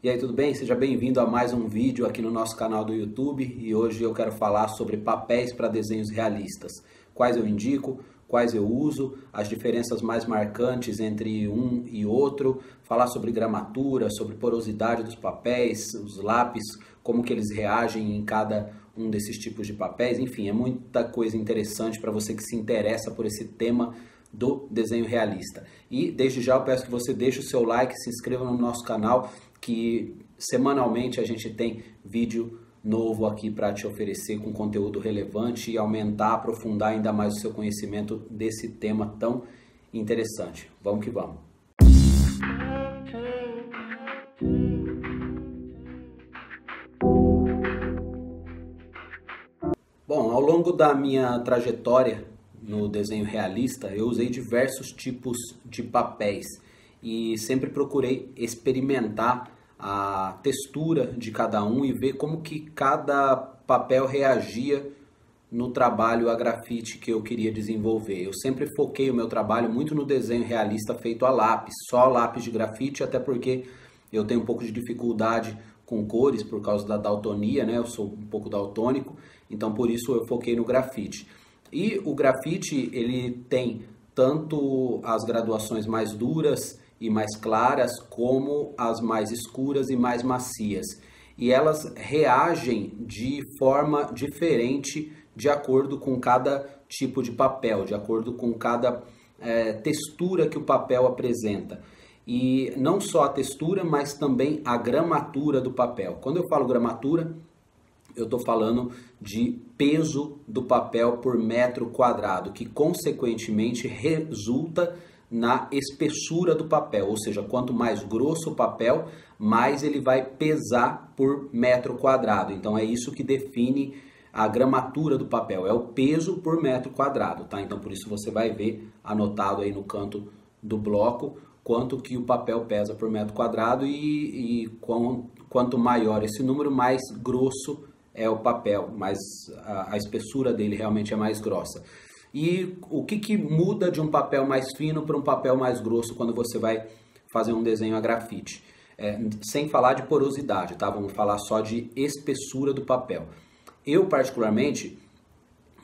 E aí, tudo bem? Seja bem-vindo a mais um vídeo aqui no nosso canal do YouTube e hoje eu quero falar sobre papéis para desenhos realistas. Quais eu indico, quais eu uso, as diferenças mais marcantes entre um e outro, falar sobre gramatura, sobre porosidade dos papéis, os lápis, como que eles reagem em cada um desses tipos de papéis. Enfim, é muita coisa interessante para você que se interessa por esse tema do desenho realista. E desde já eu peço que você deixe o seu like, se inscreva no nosso canal, que semanalmente a gente tem vídeo novo aqui para te oferecer com conteúdo relevante e aumentar, aprofundar ainda mais o seu conhecimento desse tema tão interessante. Vamos que vamos! Bom, ao longo da minha trajetória no desenho realista, eu usei diversos tipos de papéis e sempre procurei experimentar a textura de cada um e ver como que cada papel reagia no trabalho a grafite que eu queria desenvolver. Eu sempre foquei o meu trabalho muito no desenho realista feito a lápis, só lápis de grafite, até porque eu tenho um pouco de dificuldade com cores por causa da daltonia, né? Eu sou um pouco daltônico, então por isso eu foquei no grafite. E o grafite, ele tem tanto as graduações mais duras e mais claras, como as mais escuras e mais macias. E elas reagem de forma diferente de acordo com cada tipo de papel, de acordo com cada textura que o papel apresenta. E não só a textura, mas também a gramatura do papel. Quando eu falo gramatura, eu estou falando de peso do papel por metro quadrado, que consequentemente resulta na espessura do papel, ou seja, quanto mais grosso o papel, mais ele vai pesar por metro quadrado. Então é isso que define a gramatura do papel, é o peso por metro quadrado, tá? Então por isso você vai ver anotado aí no canto do bloco quanto que o papel pesa por metro quadrado e quanto maior esse número, mais grosso é o papel, mais a espessura dele realmente é mais grossa. E o que muda de um papel mais fino para um papel mais grosso quando você vai fazer um desenho a grafite? Sem falar de porosidade, tá? Vamos falar só de espessura do papel. Eu, particularmente,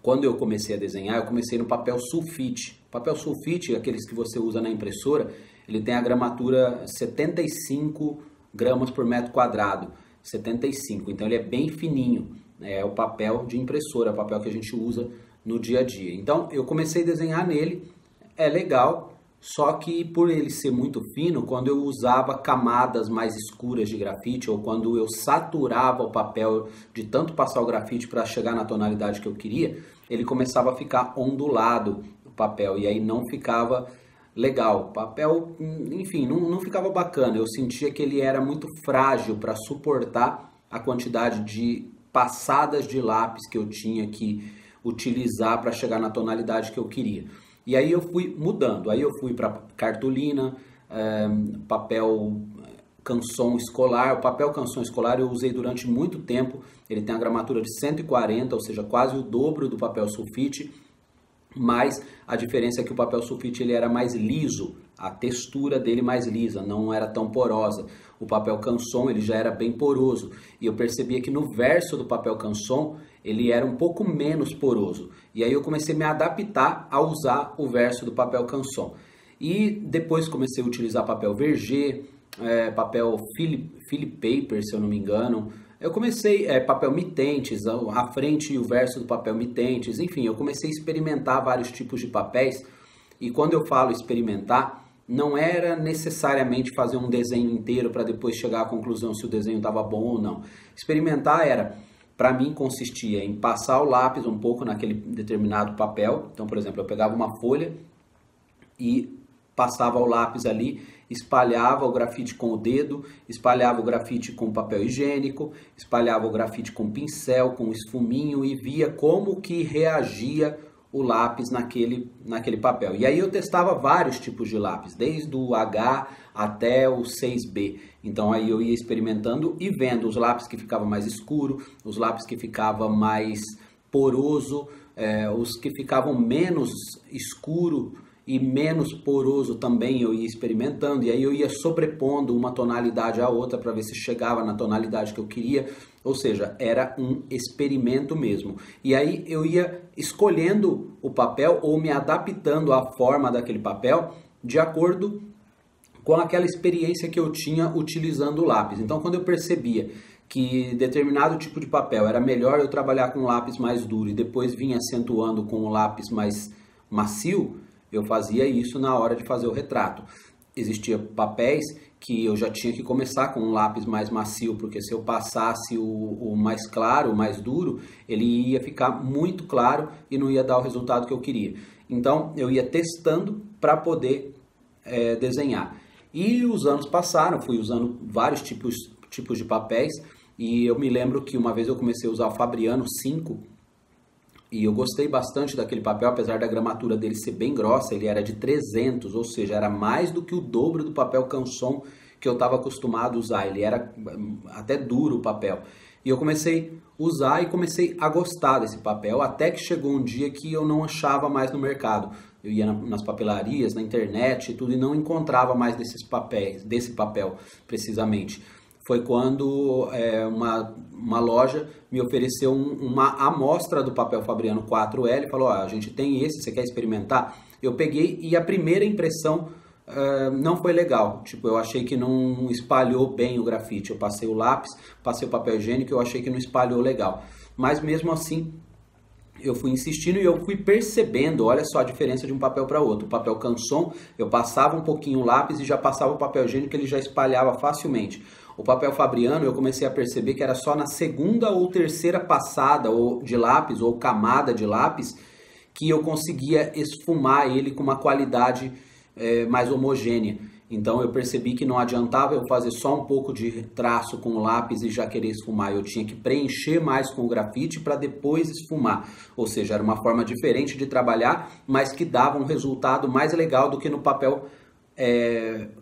quando eu comecei a desenhar, eu comecei no papel sulfite. Papel sulfite, aqueles que você usa na impressora, ele tem a gramatura 75 gramas por metro quadrado. 75, então ele é bem fininho, é o papel de impressora, é o papel que a gente usa no dia a dia. Então eu comecei a desenhar nele, é legal, só que por ele ser muito fino, quando eu usava camadas mais escuras de grafite ou quando eu saturava o papel de tanto passar o grafite para chegar na tonalidade que eu queria, ele começava a ficar ondulado o papel e aí não ficava legal, o papel, enfim, não ficava bacana. Eu sentia que ele era muito frágil para suportar a quantidade de passadas de lápis que eu tinha que utilizar para chegar na tonalidade que eu queria. E aí eu fui mudando, aí eu fui para cartolina, papel canson escolar. O papel canson escolar eu usei durante muito tempo, ele tem a gramatura de 140, ou seja, quase o dobro do papel sulfite. Mas a diferença é que o papel sulfite ele era mais liso, a textura dele mais lisa, não era tão porosa. O papel canson ele já era bem poroso e eu percebia que no verso do papel canson ele era um pouco menos poroso. E aí eu comecei a me adaptar a usar o verso do papel canson. E depois comecei a utilizar papel verger, papel Philip Paper, se eu não me engano. Eu comecei, papel mitentes, a frente e o verso do papel mitentes, enfim, eu comecei a experimentar vários tipos de papéis. E quando eu falo experimentar, não era necessariamente fazer um desenho inteiro para depois chegar à conclusão se o desenho estava bom ou não. Experimentar para mim, consistia em passar o lápis um pouco naquele determinado papel. Então, por exemplo, eu pegava uma folha e passava o lápis ali, espalhava o grafite com o dedo, espalhava o grafite com papel higiênico, espalhava o grafite com pincel, com esfuminho e via como que reagia o lápis naquele papel. E aí eu testava vários tipos de lápis, desde o H até o 6B. Então aí eu ia experimentando e vendo os lápis que ficavam mais escuro, os lápis que ficavam mais poroso, os que ficavam menos escuro e menos poroso também eu ia experimentando, e aí eu ia sobrepondo uma tonalidade à outra para ver se chegava na tonalidade que eu queria, ou seja, era um experimento mesmo. E aí eu ia escolhendo o papel ou me adaptando à forma daquele papel de acordo com aquela experiência que eu tinha utilizando o lápis. Então, quando eu percebia que determinado tipo de papel era melhor eu trabalhar com um lápis mais duro e depois vinha acentuando com um lápis mais macio, eu fazia isso na hora de fazer o retrato. Existia papéis que eu já tinha que começar com um lápis mais macio, porque se eu passasse o mais claro, o mais duro, ele ia ficar muito claro e não ia dar o resultado que eu queria. Então, eu ia testando para poder desenhar. E os anos passaram, fui usando vários tipos de papéis, e eu me lembro que uma vez eu comecei a usar o Fabriano 5, e eu gostei bastante daquele papel, apesar da gramatura dele ser bem grossa, ele era de 300, ou seja, era mais do que o dobro do papel Canson que eu estava acostumado a usar, ele era até duro o papel. E eu comecei a usar e comecei a gostar desse papel, até que chegou um dia que eu não achava mais no mercado. Eu ia nas papelarias, na internet e tudo, e não encontrava mais desse papel precisamente. Foi quando uma loja me ofereceu uma amostra do papel Fabriano 4L e falou, a gente tem esse, você quer experimentar? Eu peguei e a primeira impressão não foi legal. Tipo, eu achei que não espalhou bem o grafite. Eu passei o lápis, passei o papel higiênico, eu achei que não espalhou legal. Mas mesmo assim, eu fui insistindo e eu fui percebendo, olha só a diferença de um papel para outro. O papel Canson, eu passava um pouquinho o lápis e já passava o papel higiênico, ele já espalhava facilmente. O papel Fabriano, eu comecei a perceber que era só na segunda ou terceira passada ou de lápis ou camada de lápis que eu conseguia esfumar ele com uma qualidade mais homogênea. Então eu percebi que não adiantava eu fazer só um pouco de traço com o lápis e já querer esfumar. Eu tinha que preencher mais com o grafite para depois esfumar. Ou seja, era uma forma diferente de trabalhar, mas que dava um resultado mais legal do que no papel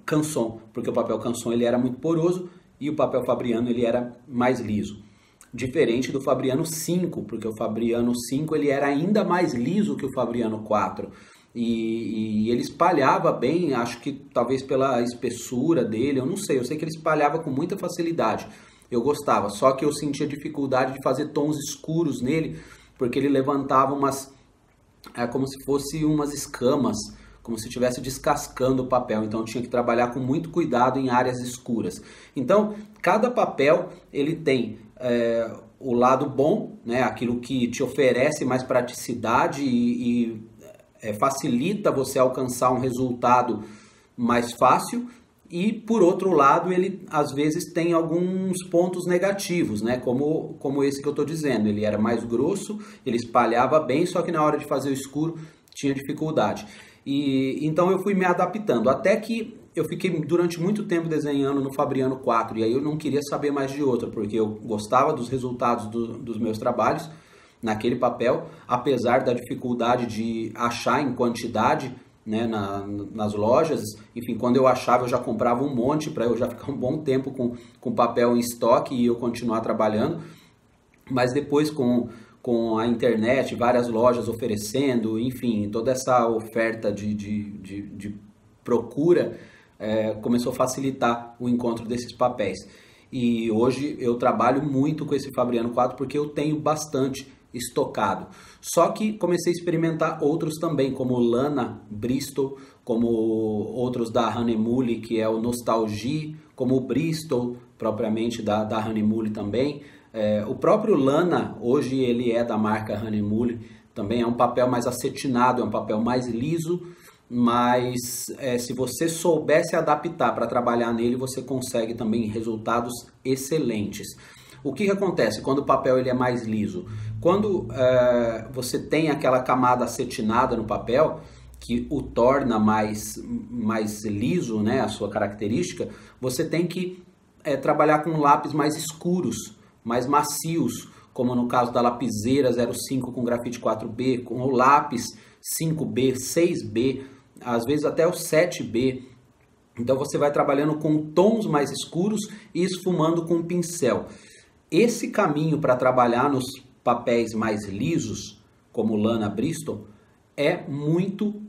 Canson. Porque o papel Canson ele era muito poroso e o papel Fabriano ele era mais liso. Diferente do Fabriano 5, porque o Fabriano 5 ele era ainda mais liso que o Fabriano 4. E ele espalhava bem, acho que talvez pela espessura dele, eu não sei, eu sei que ele espalhava com muita facilidade. Eu gostava, só que eu sentia dificuldade de fazer tons escuros nele, porque ele levantava como se fosse umas escamas, como se estivesse descascando o papel, então eu tinha que trabalhar com muito cuidado em áreas escuras. Então, cada papel ele tem o lado bom, né, aquilo que te oferece mais praticidade e facilita você alcançar um resultado mais fácil, e por outro lado ele às vezes tem alguns pontos negativos, né? Como esse que eu estou dizendo, ele era mais grosso, ele espalhava bem, só que na hora de fazer o escuro tinha dificuldade. E então eu fui me adaptando, até que eu fiquei durante muito tempo desenhando no Fabriano 4, e aí eu não queria saber mais de outro, porque eu gostava dos resultados dos meus trabalhos naquele papel, apesar da dificuldade de achar em quantidade, né, nas lojas. Enfim, quando eu achava eu já comprava um monte para eu já ficar um bom tempo com papel em estoque e eu continuar trabalhando. Mas depois com a internet, várias lojas oferecendo, enfim, toda essa oferta de procura começou a facilitar o encontro desses papéis. E hoje eu trabalho muito com esse Fabriano 4 porque eu tenho bastante estocado. Só que comecei a experimentar outros também, como o Lana Bristol, como outros da Hahnemühle, que é o Nostalgie, como o Bristol, propriamente da Hahnemühle também. O próprio Lana, hoje ele é da marca Hahnemühle, também é um papel mais acetinado, é um papel mais liso, mas se você souber se adaptar para trabalhar nele, você consegue também resultados excelentes. O que acontece quando o papel ele é mais liso? Quando você tem aquela camada acetinada no papel, que o torna mais liso, né, a sua característica, você tem que trabalhar com lápis mais escuros, mais macios, como no caso da lapiseira 05 com grafite 4B, com o lápis 5B, 6B, às vezes até o 7B. Então você vai trabalhando com tons mais escuros e esfumando com pincel. Esse caminho para trabalhar nos papéis mais lisos, como Lana Bristol, é muito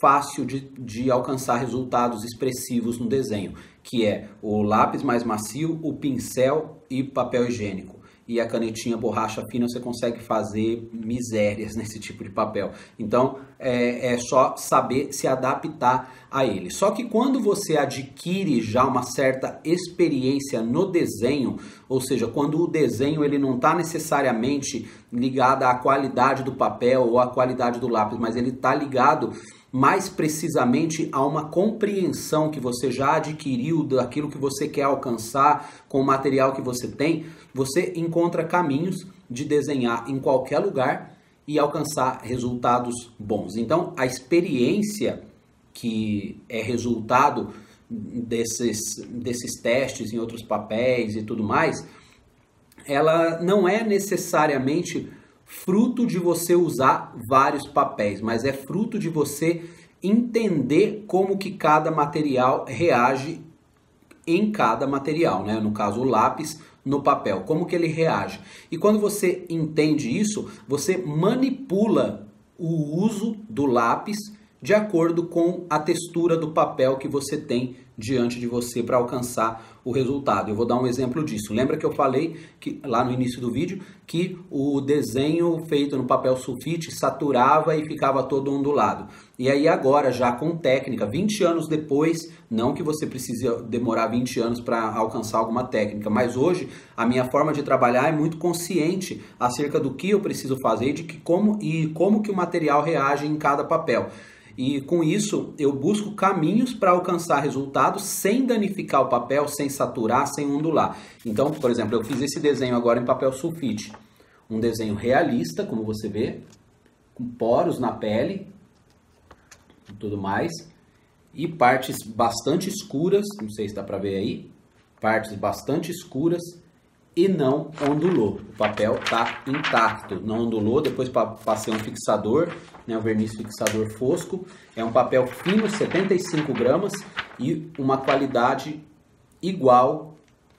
fácil de alcançar resultados expressivos no desenho, que é o lápis mais macio, o pincel e papel higiênico. E a canetinha borracha fina você consegue fazer misérias nesse tipo de papel. Então é só saber se adaptar a ele. Só que quando você adquire já uma certa experiência no desenho, ou seja, quando o desenho ele não está necessariamente ligado à qualidade do papel ou à qualidade do lápis, mas ele está ligado mais precisamente a uma compreensão que você já adquiriu daquilo que você quer alcançar com o material que você tem, você encontra caminhos de desenhar em qualquer lugar e alcançar resultados bons. Então, a experiência que é resultado desses testes em outros papéis e tudo mais, ela não é necessariamente fruto de você usar vários papéis, mas é fruto de você entender como que cada material reage em cada material, né? No caso, o lápis no papel, como que ele reage. E quando você entende isso, você manipula o uso do lápis de acordo com a textura do papel que você tem diante de você para alcançar o resultado. Eu vou dar um exemplo disso. Lembra que eu falei que lá no início do vídeo que o desenho feito no papel sulfite saturava e ficava todo ondulado. E aí agora, já com técnica, 20 anos depois, não que você precise demorar 20 anos para alcançar alguma técnica, mas hoje a minha forma de trabalhar é muito consciente acerca do que eu preciso fazer e como que o material reage em cada papel. E com isso eu busco caminhos para alcançar resultados sem danificar o papel, sem saturar, sem ondular. Então, por exemplo, eu fiz esse desenho agora em papel sulfite. Um desenho realista, como você vê, com poros na pele e tudo mais. E partes bastante escuras, não sei se dá para ver aí, partes bastante escuras e não ondulou. O papel está intacto, não ondulou. Depois passei um fixador, né, um verniz fixador fosco. É um papel fino, 75 gramas e uma qualidade igual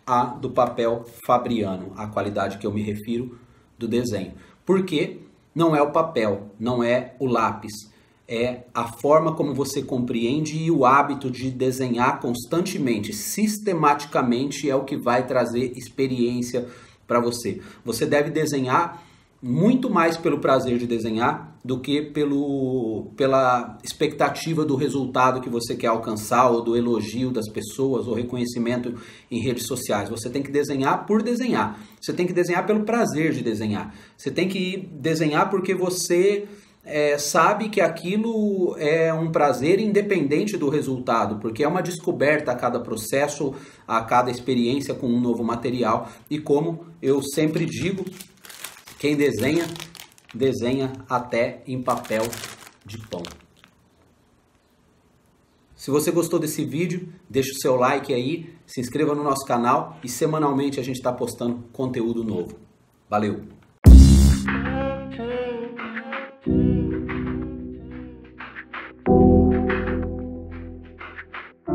à do papel Fabriano, a qualidade que eu me refiro do desenho. Porque não é o papel, não é o lápis. É a forma como você compreende e o hábito de desenhar constantemente, sistematicamente, é o que vai trazer experiência para você. Você deve desenhar muito mais pelo prazer de desenhar do que pela expectativa do resultado que você quer alcançar, ou do elogio das pessoas, ou reconhecimento em redes sociais. Você tem que desenhar por desenhar. Você tem que desenhar pelo prazer de desenhar. Você tem que desenhar porque você sabe que aquilo é um prazer independente do resultado, porque é uma descoberta a cada processo, a cada experiência com um novo material. E como eu sempre digo, quem desenha, desenha até em papel de pão. Se você gostou desse vídeo, deixa o seu like aí, se inscreva no nosso canal e semanalmente a gente está postando conteúdo novo. Valeu!